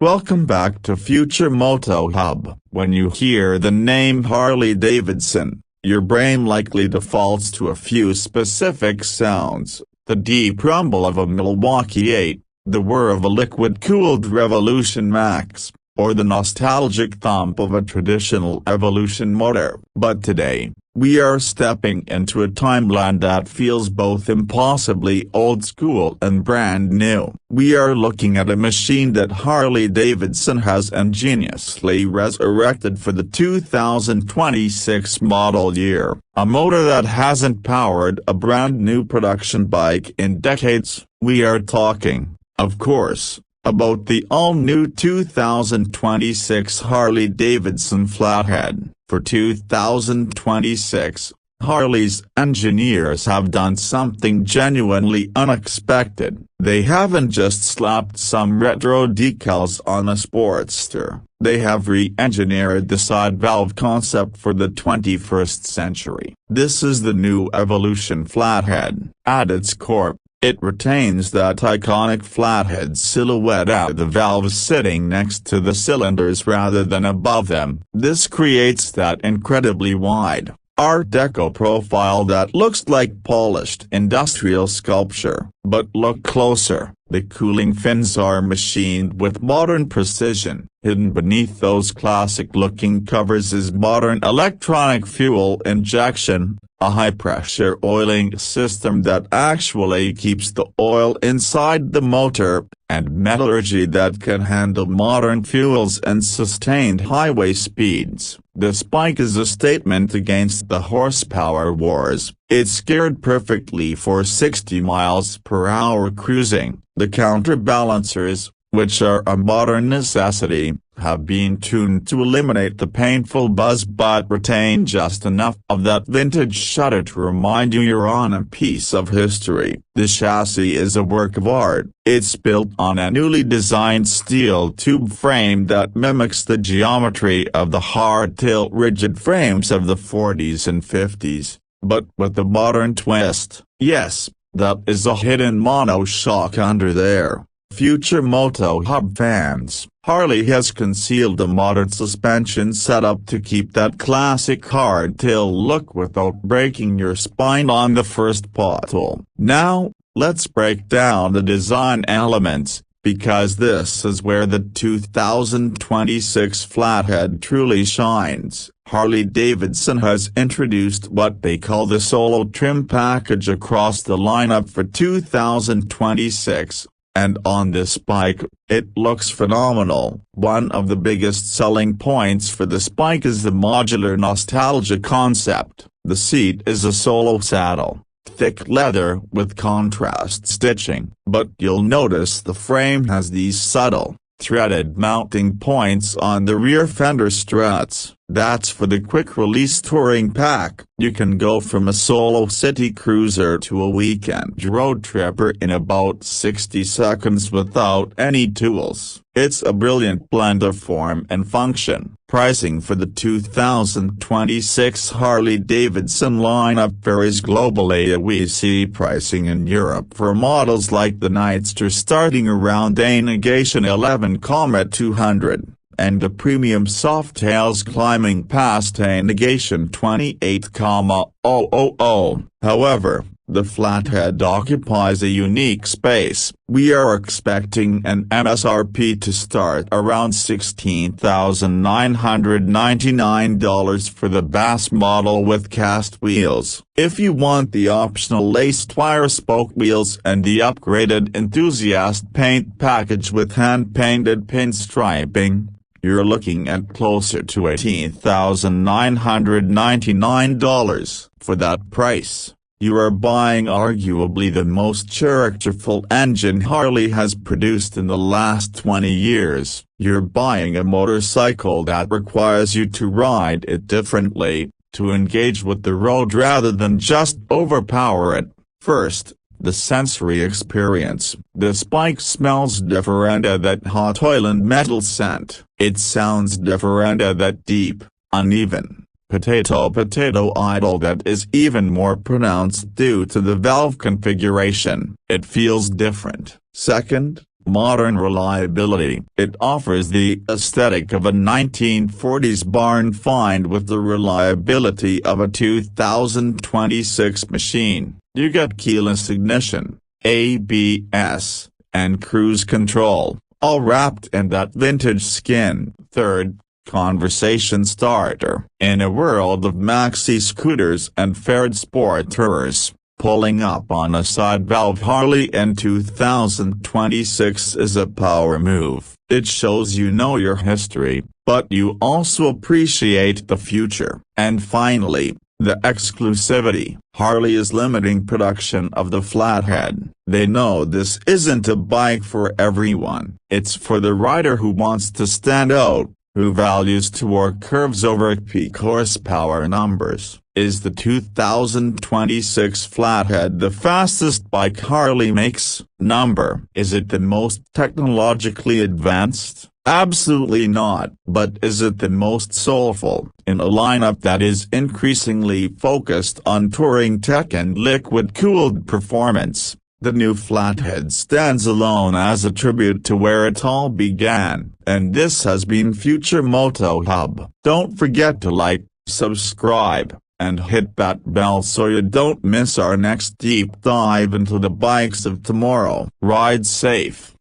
Welcome back to Future Moto Hub. When you hear the name Harley-Davidson, your brain likely defaults to a few specific sounds: the deep rumble of a Milwaukee 8, the whir of a liquid-cooled Revolution Max, or the nostalgic thump of a traditional Evolution motor. But today, we are stepping into a timeline that feels both impossibly old school and brand new. We are looking at a machine that Harley-Davidson has ingeniously resurrected for the 2026 model year, a motor that hasn't powered a brand new production bike in decades. We are talking, of course, about the all-new 2026 Harley-Davidson Flathead. For 2026, Harley's engineers have done something genuinely unexpected. They haven't just slapped some retro decals on a Sportster. They have re-engineered the Sidevalve concept for the 21st century. This is the new Evolution Flathead. At its core, it retains that iconic flathead silhouette with the valves sitting next to the cylinders rather than above them. This creates that incredibly wide, Art Deco profile that looks like polished industrial sculpture. But look closer, the cooling fins are machined with modern precision. Hidden beneath those classic-looking covers is modern electronic fuel injection, a high-pressure oiling system that actually keeps the oil inside the motor, and metallurgy that can handle modern fuels and sustained highway speeds. This bike is a statement against the horsepower wars. It's geared perfectly for 60 miles per hour cruising. The counterbalancers, which are a modern necessity, have been tuned to eliminate the painful buzz but retain just enough of that vintage shudder to remind you you're on a piece of history. The chassis is a work of art. It's built on a newly designed steel tube frame that mimics the geometry of the hard-tilt rigid frames of the 40s and 50s, but with a modern twist. Yes, that is a hidden monoshock under there. Future Moto Hub fans, Harley has concealed a modern suspension setup to keep that classic hard-tail look without breaking your spine on the first pothole. Now, let's break down the design elements, because this is where the 2026 Flathead truly shines. Harley-Davidson has introduced what they call the Solo Trim package across the lineup for 2026. And on this bike, it looks phenomenal. One of the biggest selling points for this bike is the modular nostalgia concept. The seat is a solo saddle, thick leather with contrast stitching, but you'll notice the frame has these subtle, threaded mounting points on the rear fender struts. That's for the quick-release touring pack. You can go from a solo city cruiser to a weekend road tripper in about 60 seconds without any tools. It's a brilliant blend of form and function. Pricing for the 2026 Harley-Davidson lineup varies globally. We see pricing in Europe for models like the Nightster starting around a negation 11,200. And the premium Softails climbing past a negation 28,000. However, the Flathead occupies a unique space. We are expecting an MSRP to start around $16,999 for the base model with cast wheels. If you want the optional laced wire spoke wheels and the upgraded enthusiast paint package with hand-painted pinstriping, you're looking at closer to $18,999. For that price, you are buying arguably the most characterful engine Harley has produced in the last 20 years. You're buying a motorcycle that requires you to ride it differently, to engage with the road rather than just overpower it. First, the sensory experience. This bike smells different. That hot oil and metal scent. It sounds different. That deep, uneven, potato idle that is even more pronounced due to the valve configuration. It feels different. Second, modern reliability. It offers the aesthetic of a 1940s barn find with the reliability of a 2026 machine. You get keyless ignition, ABS, and cruise control, all wrapped in that vintage skin. Third, conversation starter. In a world of maxi scooters and fared sport tours, pulling up on a Sidevalve Harley in 2026 is a power move. It shows you know your history, but you also appreciate the future. And finally, the exclusivity. Harley is limiting production of the Flathead. They know this isn't a bike for everyone. It's for the rider who wants to stand out, who values torque curves over peak horsepower numbers. Is the 2026 Flathead the fastest bike Harley makes? Number. Is it the most technologically advanced? Absolutely not. But is it the most soulful? In a lineup that is increasingly focused on touring tech and liquid-cooled performance, the new Flathead stands alone as a tribute to where it all began. And this has been Future Moto Hub. Don't forget to like, subscribe, and hit that bell so you don't miss our next deep dive into the bikes of tomorrow. Ride safe.